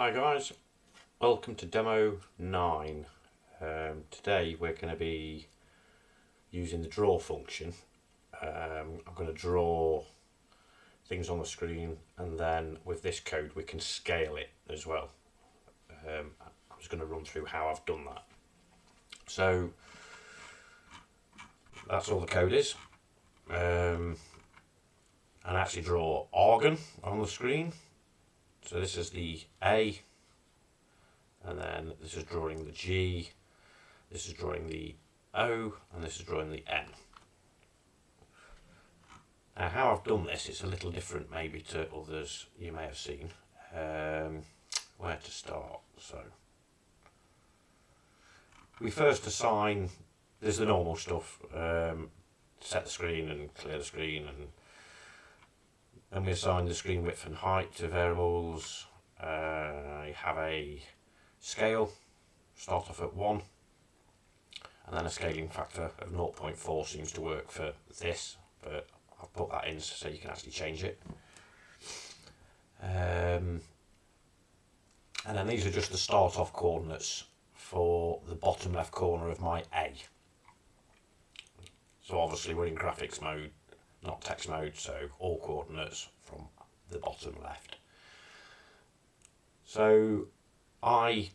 Hi guys, welcome to demo 9. Today we're going to be using the draw function. I'm going to draw things on the screen, and then with this code we can scale it as well. I'm just going to run through how I've done that. So that's all the code is. And actually draw Agon on the screen. So this is the A, and then this is drawing the G, this is drawing the O, and this is drawing the N. Now how I've done this, it's a little different maybe to others you may have seen. Where to start? So we first assign, there's the normal stuff, set the screen and clear the screen, and we assign the screen width and height to variables. I have a scale, start off at 1, and then a scaling factor of 0.4 seems to work for this, but I've put that in so you can actually change it. And then these are just the start off coordinates for the bottom left corner of my A. So obviously we're in graphics mode, not text mode, so all coordinates from the bottom left. So I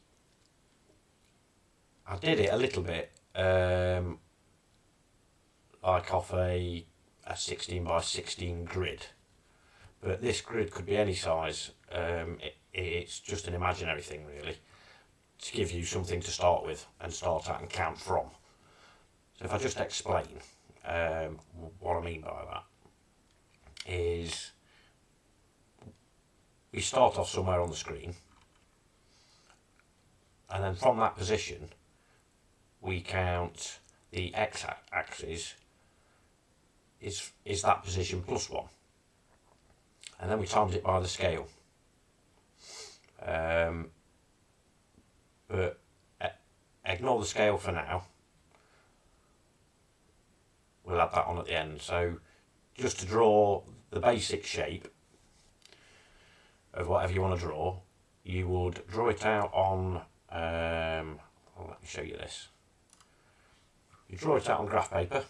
did it a little bit like off a 16 by 16 grid, but this grid could be any size. It's just an imaginary thing really, to give you something to start with and start at and count from. So if I just explain what I mean by that is, we start off somewhere on the screen, and then from that position we count the x-axis is that position plus 1, and then we times it by the scale. But ignore the scale for now, we'll add that on at the end. So just to draw the basic shape of whatever you want to draw, you would draw it out on, let me show you this. You draw it out on graph paper,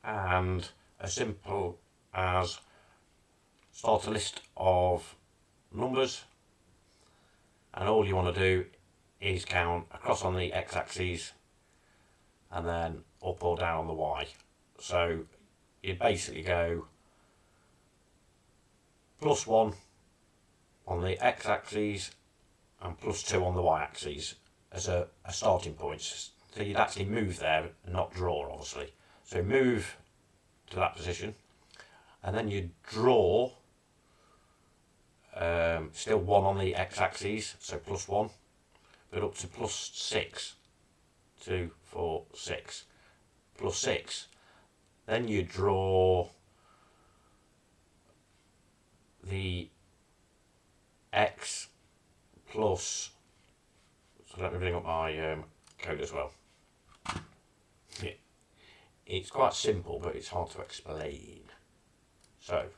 and as simple as start a list of numbers, and all you want to do is count across on the x-axis and then up or down on the y. So you basically go +1 on the x-axis and +2 on the y-axis as a starting point. So you'd actually move there and not draw, obviously. So move to that position, and then you draw still 1 on the x-axis, so +1, but up to +6, 2, 4, 6, +6. Then you draw the x plus, so let me bring up my code as well. It's quite simple, but it's hard to explain. So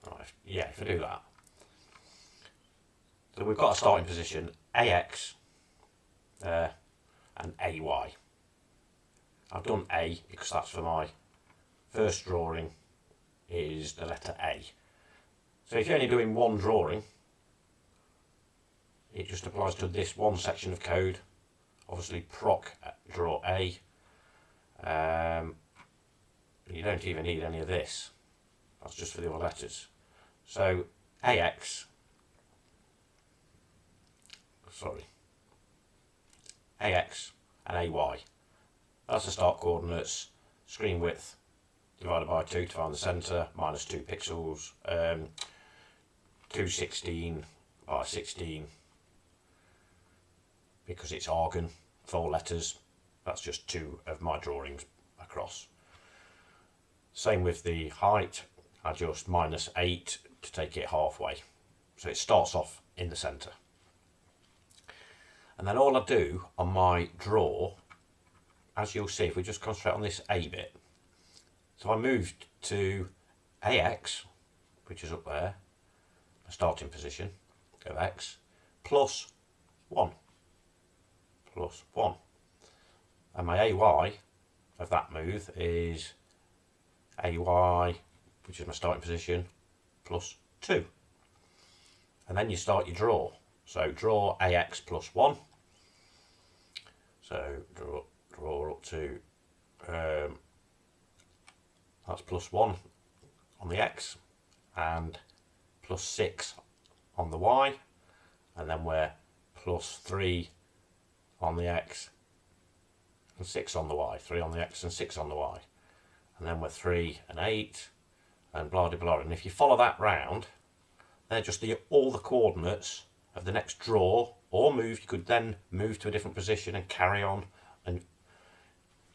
right, yeah, if I do that, so we've got a starting position AX there and AY. I've done A because that's for my first drawing, is the letter A. So if you're only doing one drawing, it just applies to this one section of code. Obviously proc draw A. You don't even need any of this. That's just for the other letters. So AX, AX and AY. That's the start coordinates. Screen width divided by 2 to find the centre, minus 2 pixels, 216 by 16, because it's Agon, 4 letters. That's just 2 of my drawings across. Same with the height, I just -8 to take it halfway. So it starts off in the centre. And then all I do on my draw, as you'll see, if we just concentrate on this A bit, so I moved to AX, which is up there, the starting position of X, plus 1. Plus 1. And my AY of that move is AY, which is my starting position, plus 2. And then you start your draw. So draw AX plus 1. So draw up to, that's plus 1 on the X and plus 6 on the Y. And then we're plus 3 on the X and 6 on the Y. 3 on the X and 6 on the Y. And then we're 3 and 8 and blah de blah. And if you follow that round, they're just all the coordinates of the next draw or move. You could then move to a different position and carry on. And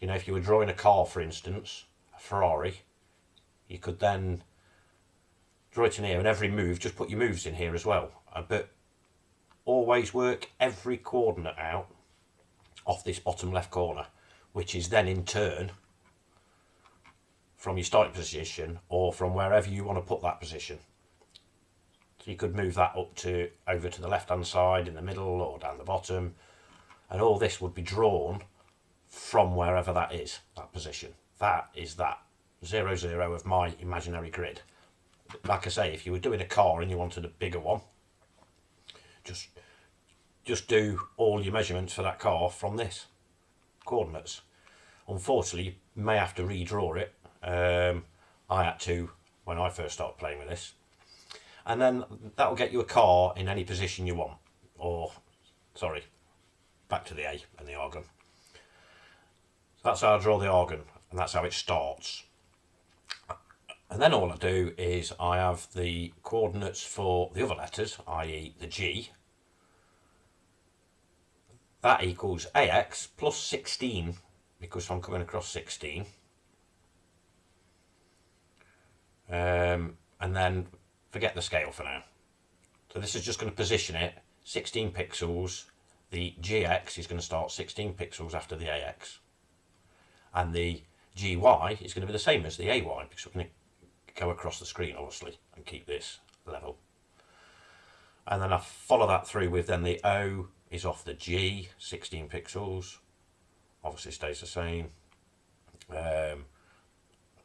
you know, if you were drawing a car, for instance, a Ferrari, you could then draw it in here, and every move, just put your moves in here as well. But always work every coordinate out off this bottom left corner, which is then in turn from your starting position or from wherever you want to put that position. So you could move that up to over to the left hand side, in the middle, or down the bottom, and all this would be drawn from wherever that is, that position. That is that 0, 0 of my imaginary grid. Like I say, if you were doing a car and you wanted a bigger one, just do all your measurements for that car from this coordinates. Unfortunately, you may have to redraw it. I had to when I first started playing with this. And then that'll get you a car in any position you want. Or, sorry, back to the A and the Agon. So that's how I draw the Agon, and that's how it starts. And then all I do is I have the coordinates for the other letters, i.e. the G. That equals AX plus 16, because I'm coming across 16. And then forget the scale for now. So this is just going to position it 16 pixels. The GX is going to start 16 pixels after the AX. And the GY is going to be the same as the AY, because we're going to go across the screen, obviously, and keep this level. And then I follow that through with then the O is off the G, 16 pixels. Obviously stays the same.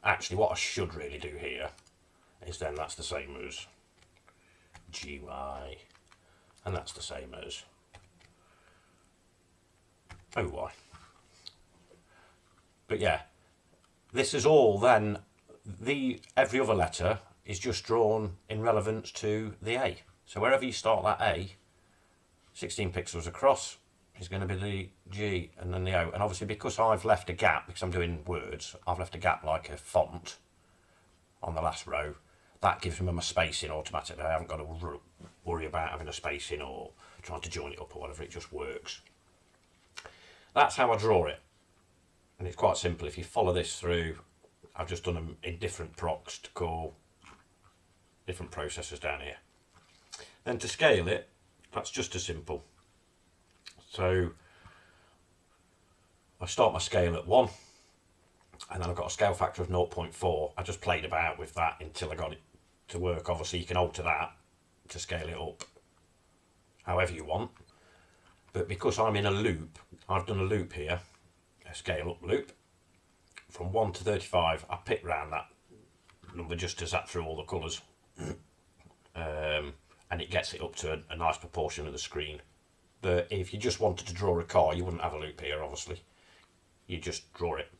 Actually, what I should really do here is then that's the same as GY, and that's the same as OY. But yeah, this is all then, every other letter is just drawn in relevance to the A. So wherever you start that A, 16 pixels across is going to be the G and then the O. And obviously because I've left a gap, because I'm doing words, I've left a gap like a font on the last row. That gives me my spacing automatically. I haven't got to worry about having a spacing or trying to join it up or whatever. It just works. That's how I draw it. And it's quite simple. If you follow this through, I've just done them in different procs to call different processors down here. Then to scale it, that's just as simple. So I start my scale at 1, and then I've got a scale factor of 0.4. I just played about with that until I got it to work. Obviously you can alter that to scale it up however you want, but because I'm in a loop, I've done a loop here, a scale up loop from 1 to 35. I pick round that number just to zap through all the colours, and it gets it up to a nice proportion of the screen. But if you just wanted to draw a car, you wouldn't have a loop here, obviously. You just draw it.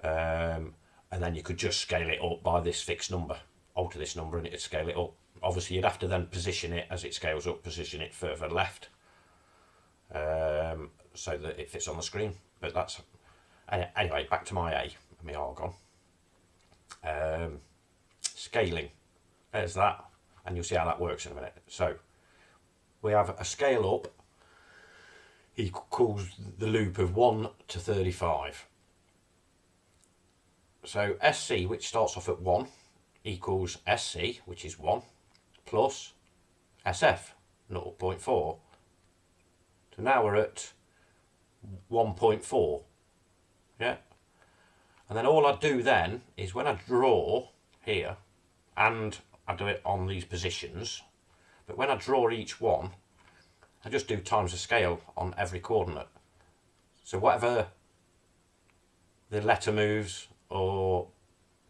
And then you could just scale it up by this fixed number. Alter this number and it'd scale it up. Obviously you'd have to then position it as it scales up, position it further left, so that it fits on the screen. But that's, anyway, back to my A, my Agon. Scaling, there's that, and you'll see how that works in a minute. So we have a scale up equals the loop of 1 to 35. So SC, which starts off at 1, equals SC, which is 1, plus SF, 0.4. So now we're at 1.4. Yeah. And then all I do then is when I draw here, and I do it on these positions, but when I draw each one, I just do times the scale on every coordinate. So whatever the letter moves, or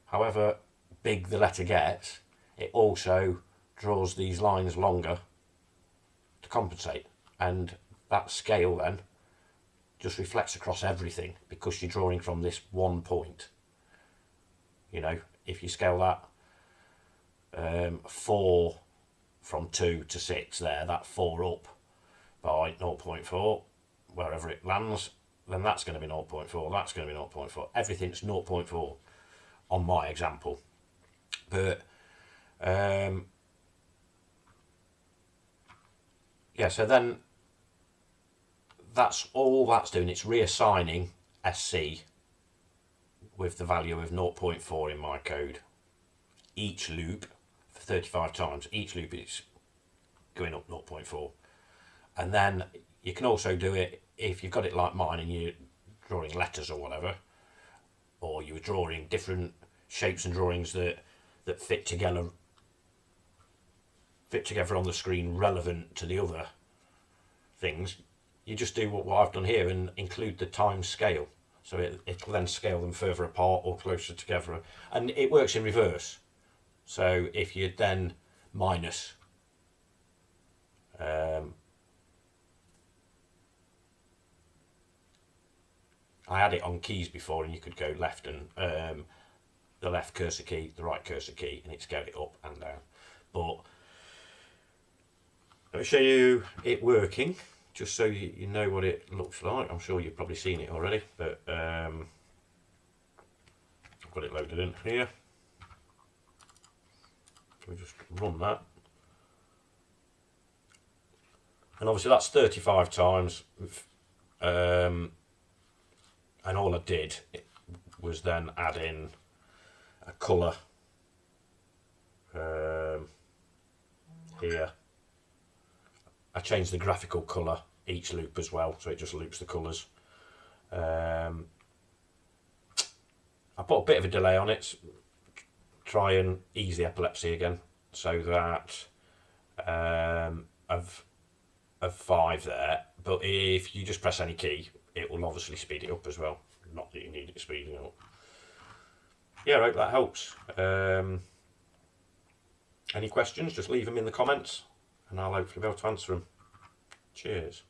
however big the letter gets, it also draws these lines longer to compensate, and that scale then just reflects across everything because you're drawing from this one point. You know, if you scale that 4 from 2 to 6 there, that 4 up by 0.4, wherever it lands, then that's going to be 0.4, that's going to be 0.4. Everything's 0.4 on my example. But yeah, so then that's all that's doing. It's reassigning SC with the value of 0.4 in my code. Each loop for 35 times. Each loop is going up 0.4. And then you can also do it if you've got it like mine and you're drawing letters or whatever, or you're drawing different shapes and drawings that fit together on the screen relevant to the other things. You just do what I've done here and include the time scale. So it'll then scale them further apart or closer together. And it works in reverse. So if you then minus I had it on keys before, and you could go left and the left cursor key, the right cursor key, and it scaled it up and down. But let me show you it working, just so you know what it looks like. I'm sure you've probably seen it already, but I've got it loaded in here. We just run that, and obviously that's 35 times. And all I did was then add in a colour here. I changed the graphical colour each loop as well, so it just loops the colours. I put a bit of a delay on it, try and ease the epilepsy again, so that of 5 there. But if you just press any key, it will obviously speed it up as well. Not that you need it speeding up. Yeah, I hope that helps. Any questions, just leave them in the comments and I'll hopefully be able to answer them. Cheers.